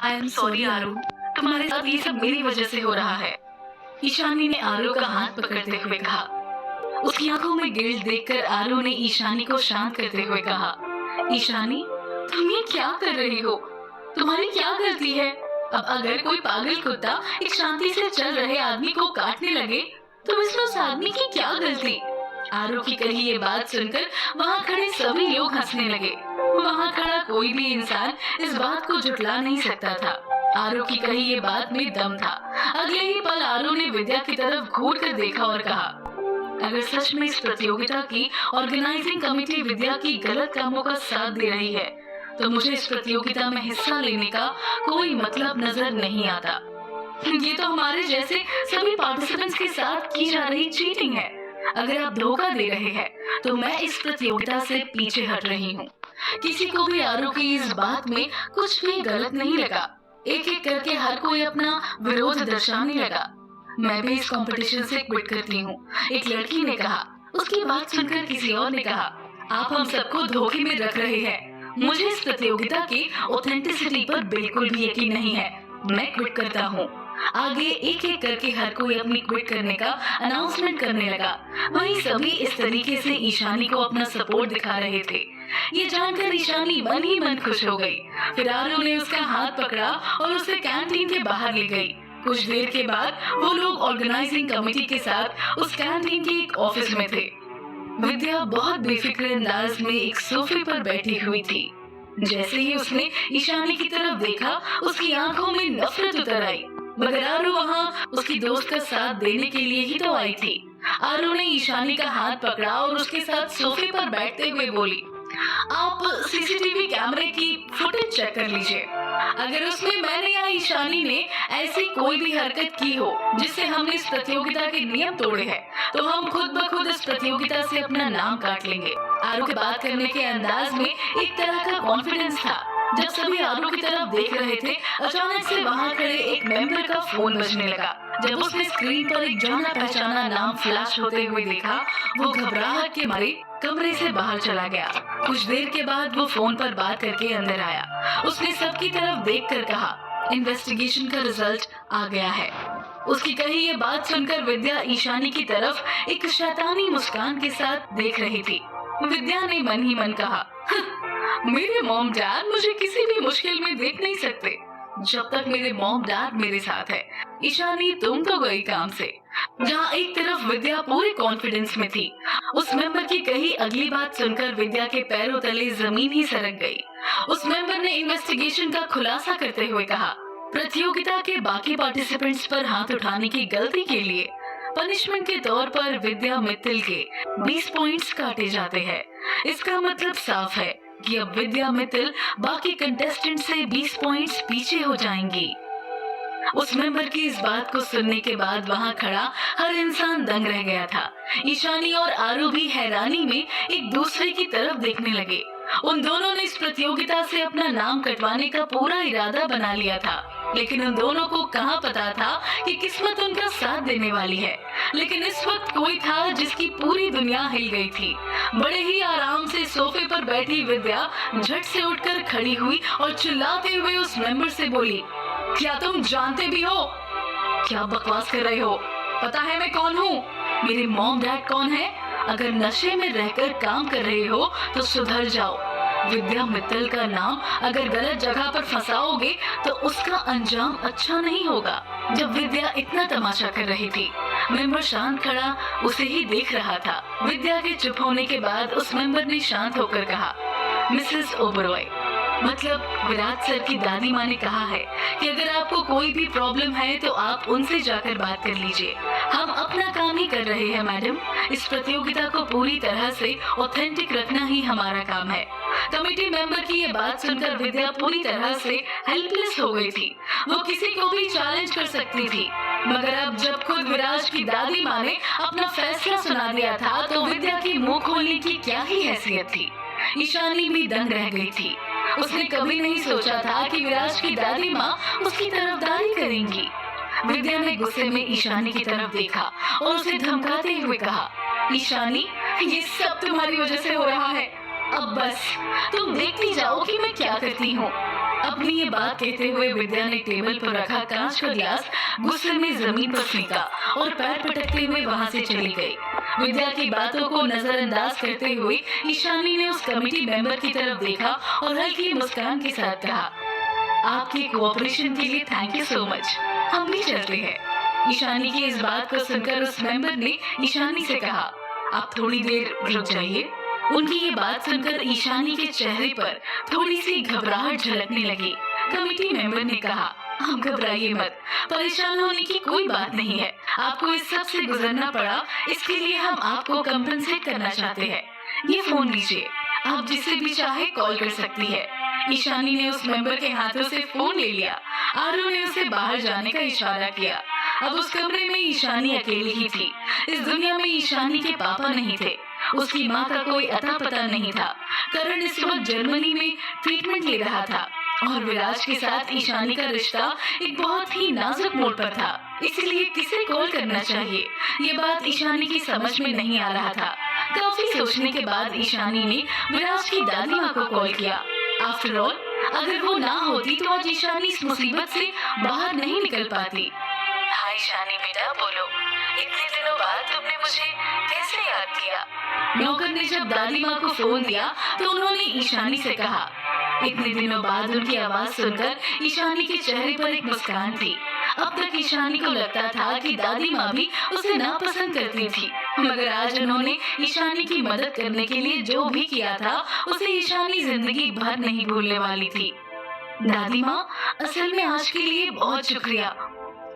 I am sorry आरू, तुम्हारे साथ ये सब मेरी वजह से हो रहा है। ईशानी ने आरू का हाथ पकड़ते हुए कहा। उसकी आंखों में गिल्ट देखकर आरू ने ईशानी को शांत करते हुए कहा, ईशानी तुम ये क्या कर रही हो? तुम्हारी क्या गलती है? अब अगर कोई पागल कुत्ता एक शांति से चल रहे आदमी को काटने लगे तो इसमें उस आदमी की क्या गलती? आरू की कही ये बात सुनकर वहाँ खड़े सभी लोग हंसने लगे। वहाँ खड़ा कोई भी इंसान इस बात को झुठला नहीं सकता था। आरू की कही ये बात में दम था। अगले ही पल आरू ने विद्या की तरफ घूर कर देखा और कहा, अगर सच में इस प्रतियोगिता की ऑर्गेनाइजिंग कमेटी विद्या की गलत कामों का साथ दे रही है तो मुझे इस प्रतियोगिता में हिस्सा लेने का कोई मतलब नजर नहीं आता। ये तो हमारे जैसे सभी पार्टिसिपेंट्स के साथ की जा रही चीटिंग है। अगर आप धोखा दे रहे हैं तो मैं इस प्रतियोगिता से पीछे हट रही हूँ। किसी को भी आरू की इस बात में कुछ भी गलत नहीं लगा। एक एक करके हर कोई अपना विरोध दर्शाने लगा। मैं भी इस कंपटीशन से क्विट करती हूँ, एक लड़की ने कहा। उसकी बात सुनकर किसी और ने कहा, आप हम सबको धोखे में रख रहे हैं। मुझे इस प्रतियोगिता की ऑथेंटिसिटी पर बिल्कुल भी यकीन नहीं है। मैं क्विट करता हूँ। आगे एक एक करके हर कोई अपनी क्विट करने का अनाउंसमेंट करने लगा। वहीं सभी इस तरीके से ईशानी को अपना सपोर्ट दिखा रहे थे। ये जानकर ईशानी मन ही मन खुश हो गई। फिर आरू ने उसका हाथ पकड़ा और उसे कैंटीन के बाहर ले गई। कुछ देर के बाद वो लोग ऑर्गेनाइजिंग कमेटी के साथ उस कैंटीन के एक ऑफिस में थे। विद्या बहुत बेफिक्र अंदाज में एक सोफे पर बैठी हुई थी। जैसे ही उसने ईशानी की तरफ देखा, उसकी आंखों में नफरत उतर आई। मगर आरू वहाँ उसकी दोस्त का साथ देने के लिए ही तो आई थी। आरू ने ईशानी का हाथ पकड़ा और उसके साथ सोफे पर बैठते हुए बोली, आप सीसीटीवी कैमरे की फुटेज चेक कर लीजिए। अगर उसमें मैंने या ईशानी ने ऐसी कोई भी हरकत की हो जिससे हमने इस प्रतियोगिता के नियम तोड़े हैं, तो हम खुद ब खुद इस प्रतियोगिता से अपना नाम काट लेंगे। आरू के बात करने के अंदाज में एक तरह का कॉन्फिडेंस था। जब सभी आरू की तरफ देख रहे थे, अचानक से वहाँ खड़े एक मेंबर का फोन बजने लगा। जब उसने स्क्रीन पर एक जाना पहचाना नाम फ्लैश होते हुए देखा, वो घबराहट के मारे कमरे से बाहर चला गया। कुछ देर के बाद वो फोन पर बात करके अंदर आया। उसने सबकी तरफ देखकर कहा, इन्वेस्टिगेशन का रिजल्ट आ गया है। उसकी कही ये बात सुनकर विद्या ईशानी की तरफ एक शैतानी मुस्कान के साथ देख रही थी। विद्या ने मन ही मन कहा, मेरे मॉम डैड मुझे किसी भी मुश्किल में देख नहीं सकते जब तक मेरे मॉम डैड मेरे साथ है। ईशानी तुम तो गई काम से। जहाँ एक तरफ विद्या पूरे कॉन्फिडेंस में थी, उस मेंबर की कही अगली बात सुनकर विद्या के पैरों तले जमीन ही सरक गई। उस मेंबर ने इन्वेस्टिगेशन का खुलासा करते हुए कहा, प्रतियोगिता के बाकी पार्टिसिपेंट्स पर हाथ उठाने की गलती के लिए पनिशमेंट के तौर पर विद्या मित्तल के 20 पॉइंट्स काटे जाते हैं। इसका मतलब साफ है कि अब विद्या मित्तल बाकी कंटेस्टेंट से 20 पॉइंट्स पीछे हो जाएंगी। उस मेंबर की इस बात को सुनने के बाद वहाँ खड़ा हर इंसान दंग रह गया था। ईशानी और आरू भी हैरानी में एक दूसरे की तरफ देखने लगे। उन दोनों ने इस प्रतियोगिता से अपना नाम कटवाने का पूरा इरादा बना लिया था, लेकिन उन दोनों को कहाँ पता था कि किस्मत उनका साथ देने वाली है। लेकिन इस वक्त कोई था जिसकी पूरी दुनिया हिल गई थी। बड़े ही आराम से सोफे पर बैठी विद्या झट से उठकर खड़ी हुई और चिल्लाते हुए उस मेंबर से बोली, क्या तुम जानते भी हो? क्या बकवास कर रहे हो? पता है मैं कौन हूँ? मेरे मॉम डैड कौन है? अगर नशे में रहकर काम कर रहे हो तो सुधर जाओ। विद्या मित्तल का नाम अगर गलत जगह पर फंसाओगे तो उसका अंजाम अच्छा नहीं होगा। जब विद्या इतना तमाशा कर रही थी, मेंबर शांत खड़ा उसे ही देख रहा था। विद्या के चुप होने के बाद उस मेंबर ने शांत होकर कहा, मिसेस ओबरॉय, मतलब विराट सर की दादी माँ ने कहा है कि अगर आपको कोई भी प्रॉब्लम है तो आप उनसे जाकर बात कर लीजिए। हम अपना काम ही कर रहे हैं मैडम। इस प्रतियोगिता को पूरी तरह से ऑथेंटिक रखना ही हमारा काम है। कमेटी मेंबर की ये बात सुनकर विद्या पूरी तरह से हेल्पलेस हो गई थी। वो किसी को भी चैलेंज कर सकती थी, मगर अब जब खुद विराज की दादी माँ ने अपना फैसला सुना दिया था तो विद्या की मुंह खोलने की क्या ही हैसियत थी। ईशानी भी दंग रह गई थी। उसने कभी नहीं सोचा था कि विराज की दादी माँ उसकी तरफदारी करेंगी। विद्या ने गुस्से में ईशानी की तरफ देखा और उसे धमकाते हुए कहा, ईशानी, ये सब तुम्हारी वजह से हो रहा है। अब बस तुम देखती जाओ कि मैं क्या करती हूँ। अब अपनी ये बात कहते हुए विद्या ने टेबल पर रखा कांच का ग्लास गुस्से में जमीन पर फेंका और पैर पटकते हुए वहां से चली गई। विद्या की बातों को नजरअंदाज करते हुए ईशानी ने उस कमेटी मेंबर की तरफ देखा और हल्की मुस्कान के साथ कहा, आपके कोऑपरेशन के लिए थैंक यू सो मच, हम भी चलते हैं। ईशानी की इस बात को सुनकर उस मेंबर ने ईशानी से कहा, आप थोड़ी देर रुक जाइए। उनकी ये बात सुनकर ईशानी के चेहरे पर थोड़ी सी घबराहट झलकने लगी। कमेटी मेंबर ने कहा, आप घबराइए मत, परेशान होने की कोई बात नहीं है। आपको इस सब से गुजरना पड़ा, इसके लिए हम आपको कंपनसेट करना चाहते हैं। ये फोन लीजिए, आप जिसे भी चाहे कॉल कर सकती है। ईशानी ने उस मेंबर के हाथों से फोन ले लिया। आरू ने उसे बाहर जाने का इशारा किया। अब उस कमरे में ईशानी अकेली ही थी। इस दुनिया में ईशानी के पापा नहीं थे, उसकी माँ का कोई अता पता नहीं था। करण इस वक्त जर्मनी में ट्रीटमेंट ले रहा था और विराज के साथ ईशानी का रिश्ता एक बहुत ही नाजुक मोड़ पर था। इसलिए किसे कॉल करना चाहिए, ये बात ईशानी की समझ में नहीं आ रहा था। काफी सोचने के बाद ईशानी ने विराज की दादी माँ को कॉल किया। आफ्टर ऑल, अगर वो ना होती तो आज ईशानी इस मुसीबत से बाहर नहीं निकल पाती। हाय ईशानी बेटा, बोलो, इतने दिनों बाद तुमने मुझे कैसे याद किया? नौकर ने जब दादी माँ को फोन दिया तो उन्होंने ईशानी से कहा। इतने दिनों बाद उनकी आवाज सुनकर ईशानी के चेहरे पर एक मुस्कान थी। अब तक ईशानी को लगता था कि दादी माँ भी उसे नापसंद करती थी, मगर आज उन्होंने ईशानी की मदद करने के लिए जो भी किया था उसे ईशानी जिंदगी भर नहीं भूलने वाली थी। दादी माँ, असल में आज के लिए बहुत शुक्रिया।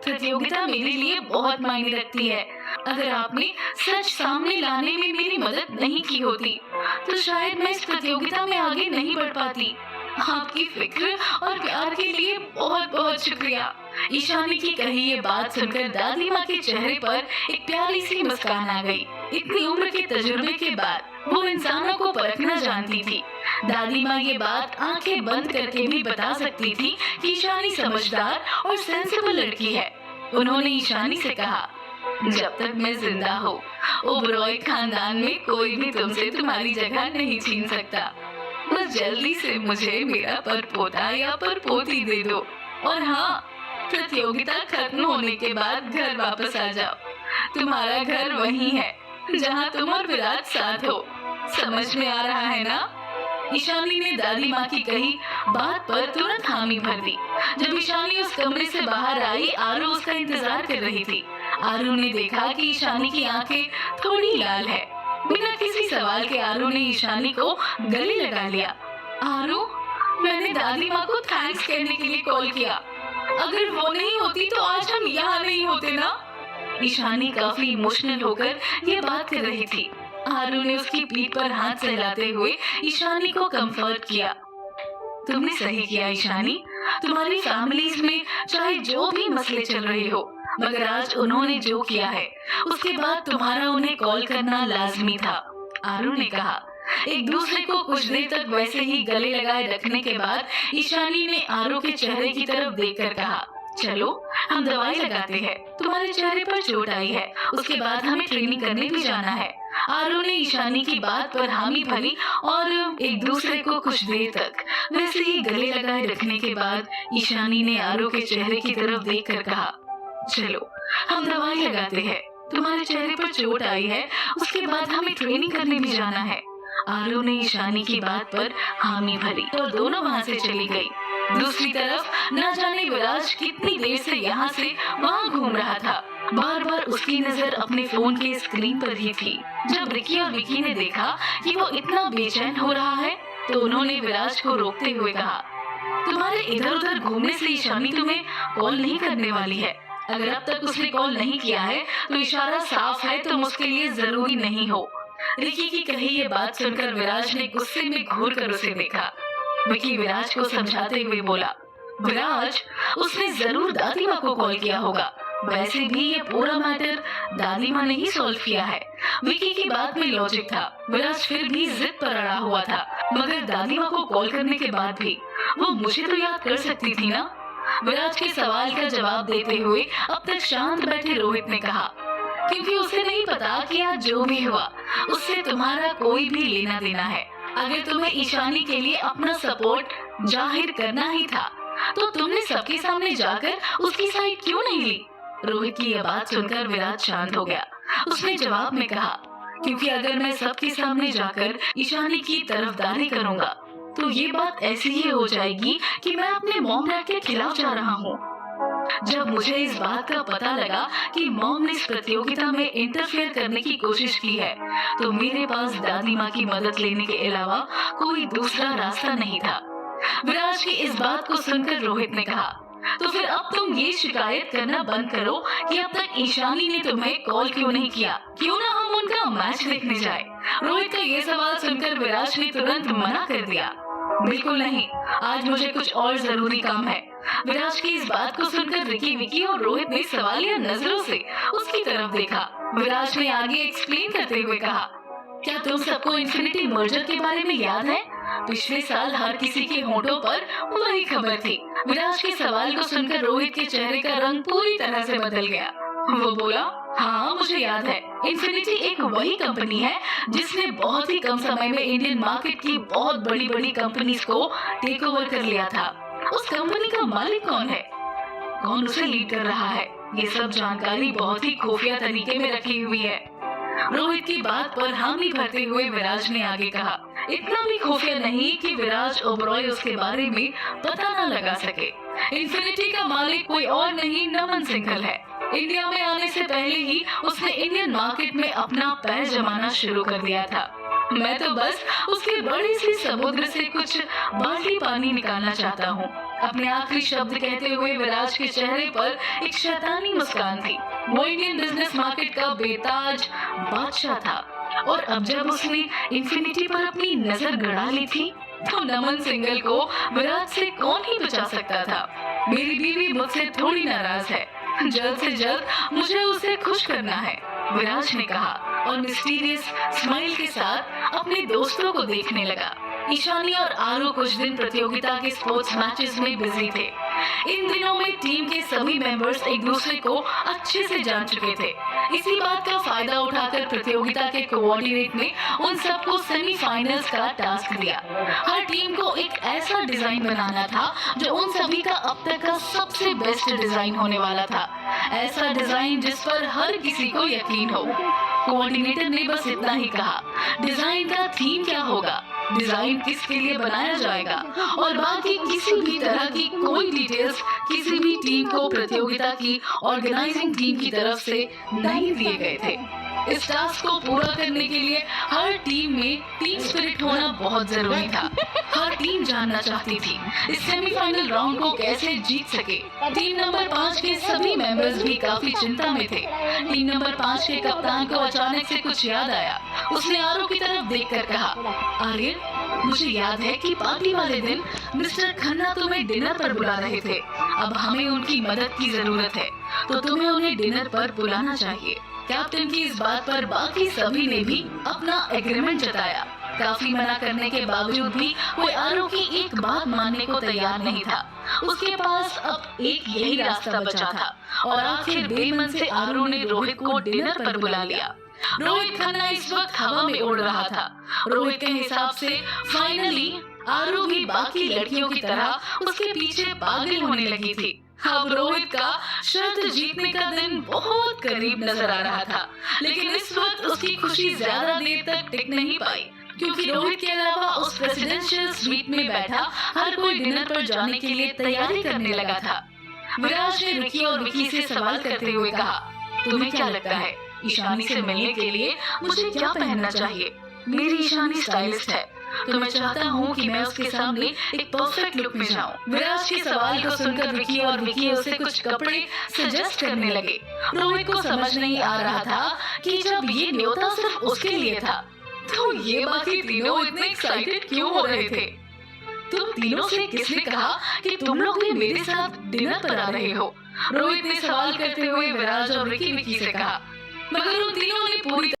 प्रतियोगिता मेरे लिए बहुत मायने रखती है। अगर आपने सच सामने लाने में मेरी मदद नहीं की होती तो शायद मैं इस प्रतियोगिता में आगे नहीं बढ़ पाती। आपकी फिक्र और प्यार के लिए बहुत बहुत शुक्रिया। ईशानी की कही ये बात सुनकर दादी माँ के चेहरे पर एक प्यारी सी मुस्कान आ गई। इतनी उम्र के तजुर्बे के बाद वो इंसानों को परखना जानती थी। दादी माँ ये बात आंखें बंद करके भी बता सकती थी कि ईशानी समझदार और सेंसिबल लड़की है। उन्होंने ईशानी से कहा, जब तक मैं जिंदा हूँ, ओबरॉय खानदान में कोई भी तुमसे तुम्हारी जगह नहीं छीन सकता। बस जल्दी से मुझे मेरा परपोता या परपोती दे दो। और हाँ, प्रतियोगिता खत्म होने के बाद घर वापस आ जाओ। तुम्हारा घर वही है जहाँ तुम और विराज साथ हो। समझ में आ रहा है ना? ईशानी ने दादी माँ की कही बात पर तुरंत हामी भर दी। जब ईशानी उस कमरे से बाहर आई, आरू उसका इंतजार कर रही थी। आरू ने देखा कि ईशानी की आंखें थोड़ी लाल है। बिना किसी सवाल के आरू ने ईशानी को गले लगा लिया। आरू, मैंने दादी माँ को थैंक्स कहने के लिए कॉल किया। अगर वो नहीं होती तो आज हम यहाँ नहीं होते ना। ईशानी काफी इमोशनल होकर ये बात कर रही थी। आरू ने उसकी पीठ पर हाथ सहलाते हुए ईशानी को कंफर्ट किया। तुमने सही किया ईशानी, तुम्हारी फैमिलीज में चाहे जो भी मसले चल रहे हो, मगर आज उन्होंने जो किया है उसके बाद तुम्हारा उन्हें कॉल करना लाजमी था। आरू ने कहा। एक दूसरे को कुछ देर तक वैसे ही गले लगाए रखने के बाद ईशानी ने आरू के चेहरे की तरफ देखकर कहा, चलो हम दवाई लगाते हैं, तुम्हारे चेहरे पर चोट आई है, उसके बाद हमें ट्रेनिंग करने भी जाना है। आरू ने ईशानी की बात पर हामी भरी और एक दूसरे को कुछ देर तक वैसे ही गले लगाए रखने के बाद ईशानी ने आरू के चेहरे की तरफ देखकर कहा, चलो हम दवाई लगाते हैं, तुम्हारे चेहरे पर चोट आई है, उसके बाद हमें ट्रेनिंग करने भी जाना है। आरू ने ईशानी की बात पर हामी भरी और दोनों वहाँ से चली गई। दूसरी तरफ न जाने विराज कितनी देर से यहाँ से वहाँ घूम रहा था। बार बार उसकी नजर अपने फोन के स्क्रीन पर ही थी। जब रिकी और विकी ने देखा कि वो इतना बेचैन हो रहा है तो उन्होंने विराज को रोकते हुए कहा, तुम्हारे इधर उधर घूमने से ईशानी तुम्हें कॉल नहीं करने वाली है। अगर अब तक उसने कॉल नहीं किया है तो इशारा साफ है तुम उसके लिए जरूरी नहीं हो। रिकी की कही ये बात सुनकर विराज ने गुस्से में घूर कर उसे देखा। विकी विराज को समझाते हुए बोला, विराज, उसने जरूर दादी माँ को कॉल किया होगा। वैसे भी ये पूरा मैटर दादी माँ ने ही सॉल्व किया है। विकी की बात में लॉजिक था। विराज फिर भी जिद पर अड़ा हुआ था, मगर दादी माँ को कॉल करने के बाद भी वो मुझे तो याद कर सकती थी ना। विराज के सवाल का जवाब देते हुए अब तक शांत बैठे रोहित ने कहा, क्योंकि उसे नहीं पता कि आज जो भी हुआ उससे तुम्हारा कोई भी लेना देना है। अगर तुम्हें ईशानी के लिए अपना सपोर्ट जाहिर करना ही था तो तुमने सबके सामने जाकर उसकी साइड क्यों नहीं ली? रोहित की यह बात सुनकर विराज शांत हो गया। उसने जवाब में कहा, क्योंकि अगर मैं सबके सामने जाकर ईशानी की तरफदारी करूंगा तो ये बात ऐसी ही हो जाएगी कि मैं अपने मॉम डैड के खिलाफ जा रहा हूँ। जब मुझे इस बात का पता लगा कि मॉम ने इस प्रतियोगिता में इंटरफेयर करने की कोशिश की है, तो मेरे पास दादी माँ की मदद लेने के अलावा कोई दूसरा रास्ता नहीं था। विराज की इस बात को सुनकर रोहित ने कहा, तो फिर अब तुम ये शिकायत करना बंद करो कि अब तक ईशानी ने तुम्हें कॉल क्यों नहीं किया, क्यों ना हम उनका मैच देखने जाए। रोहित का ये सवाल सुनकर विराज ने तुरंत मना कर दिया, बिल्कुल नहीं, आज मुझे कुछ और जरूरी काम है। विराज की इस बात को सुनकर रिकी, विकी और रोहित ने सवालिया नजरों से उसकी तरफ देखा। विराज ने आगे एक्सप्लेन करते हुए कहा, क्या तुम सबको इन्फिनिटी मर्जर के बारे में याद है? पिछले साल हर किसी के होंठों पर वही खबर थी। विराज के सवाल को सुनकर रोहित के चेहरे का रंग पूरी तरह से बदल गया। वो बोला, हाँ मुझे याद है, इन्फिनिटी एक वही कंपनी है जिसने बहुत ही कम समय में इंडियन मार्केट की बहुत बड़ी बड़ी कंपनीज को टेक ओवर कर लिया था। उस कंपनी का मालिक कौन है, कौन उसे लीड कर रहा है, ये सब जानकारी बहुत ही खुफिया तरीके में रखी हुई है। रोहित की बात पर हामी भरते हुए विराज ने आगे कहा, इतना भी खुफिया नहीं कि विराज ओबरॉय उसके बारे में पता न लगा सके। इन्फिनिटी का मालिक कोई और नहीं, नमन सिंघल है। इंडिया में आने से पहले ही उसने इंडियन मार्केट में अपना पैर जमाना शुरू कर दिया था। मैं तो बस उसके बड़े से समुद्र से कुछ बाल्टी पानी निकालना चाहता हूँ। अपने आखिरी शब्द कहते हुए विराज के चेहरे पर एक शैतानी मुस्कान थी। वो इंडियन बिजनेस मार्केट का बेताज बादशाह था, और अब जब उसने इन्फिनिटी पर अपनी नजर गड़ा ली थी तो नमन सिंघल को विराज से कौन ही बचा सकता था। मेरी बीवी मुझसे थोड़ी नाराज है, जल्द से जल्द मुझे उसे खुश करना है, विराज ने कहा और मिस्टीरियस स्माइल के साथ अपने दोस्तों को देखने लगा। ईशानी और आरू कुछ दिन प्रतियोगिता के स्पोर्ट्स मैचेस में बिजी थे। इन दिनों में टीम के सभी मेंबर्स एक दूसरे को अच्छे से जान चुके थे। इसी बात का फायदा उठाकर प्रतियोगिता के कोऑर्डिनेट ने उन सबको सेमीफाइनल्स का टास्क दिया। हर टीम को एक ऐसा डिजाइन बनाना था जो उन सभी का अब तक का सबसे बेस्ट डिजाइन होने वाला था। ऐसा डिजाइन जिस पर हर किसी को यकीन हो। कोऑर्डिनेटर ने बस इतना ही कहा, डिजाइन का थीम क्या होगा, डिजाइन किसके लिए बनाया जाएगा, और बाकी किसी भी तरह की कोई डिटेल्स किसी भी टीम को प्रतियोगिता की ऑर्गेनाइजिंग टीम की तरफ से नहीं दिए गए थे। इस टास्क को पूरा करने के लिए हर टीम में टीम स्पिरिट होना बहुत जरूरी था। हर टीम जानना चाहती थी इस सेमीफाइनल राउंड को कैसे जीत सके। टीम नंबर 5 के सभी मेंबर्स भी काफी चिंता में थे। टीम नंबर 5 के कप्तान को अचानक से कुछ याद आया। उसने आरू की तरफ देखकर कहा, आर्यन, मुझे याद है कि पार्टी वाले दिन मिस्टर खन्ना तुम्हें डिनर पर बुला रहे थे। अब हमें उनकी मदद की जरूरत है, तो तुम्हें उन्हें डिनर पर बुलाना चाहिए। कैप्टन की इस बात पर बाकी सभी ने भी अपना एग्रीमेंट जताया। काफी मना करने के बावजूद भी कोई आरू की एक बात मानने को तैयार नहीं था। उसके पास अब एक यही रास्ता बचा था, और आखिर बेमन से आरू ने रोहित को डिनर पर बुला लिया। रोहित खन्ना इस वक्त हवा में उड़ रहा था। रोहित के हिसाब से फाइनली आरू भी बाकी लड़कियों की तरह उसके पीछे पागल होने लगी थी। अब रोहित का शर्त जीतने का दिन बहुत करीब नजर आ रहा था, लेकिन इस वक्त उसकी खुशी ज्यादा देर तक टिक नहीं पाई, क्योंकि रोहित के अलावा उस प्रेसिडेंशियल स्वीट में बैठा हर कोई डिनर पर जाने के लिए तैयारी करने लगा था। विराज ने रिकी और विकी से सवाल करते हुए कहा, तुम्हें क्या लगता है ईशानी से मिलने के लिए मुझे क्या पहनना चाहिए? मेरी ईशानी स्टाइलिस्ट है, तो मैं चाहता हूँ कि मैं उसके सामने एक परफेक्ट लुक में जाऊँ। विराज के सवाल को सुनकर विकी और विकी उसे कुछ कपड़े सजेस्ट करने लगे। रोहित को समझ नहीं आ रहा था कि जब ये न्योता सिर्फ उसके लिए था, तो ये बाकी तीनों इतने एक्साइटेड क्यों हो रहे थे? तुम तीनों से किसने कहा कि तुम लोग भी मेरे साथ डिनर पर आ रहे हो? रोहित ने सवाल करते हुए विराज और विकी से कहा, मगर उन तीनों ने पूरी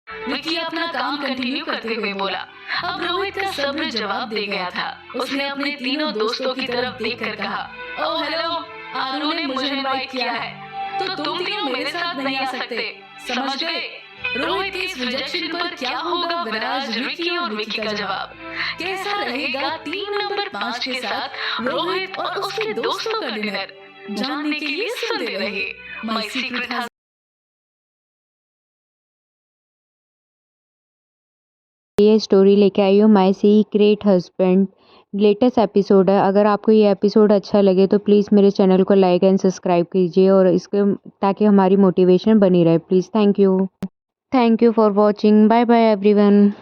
विकी अपना काम कंटिन्यू करते हुए बोला। अब रोहित का सब्र जवाब दे गया था। उसने अपने तीनों दोस्तों की तरफ देखकर कहा, ओह हेलो, आरू ने मुझे इनवाइट किया है, तो तुम तीनों मेरे साथ नहीं आ सकते, समझ गए? रोहित के इस रिजेक्शन पर क्या होगा विराज, रिकी और विकी का जवाब? कैसा रहेगा टीम नंबर 5 के साथ रोहित और उसके दोस्तों का डिनर? जानने के लिए सुनते रहिए माय सीक्रेट। ये स्टोरी लेके आई हूँ my secret husband. Latest episode है। अगर आपको ये एपिसोड अच्छा लगे तो प्लीज़ मेरे चैनल को लाइक एंड सब्सक्राइब कीजिए और इसके ताकि हमारी मोटिवेशन बनी रहे। Please thank you for watching. Bye bye everyone.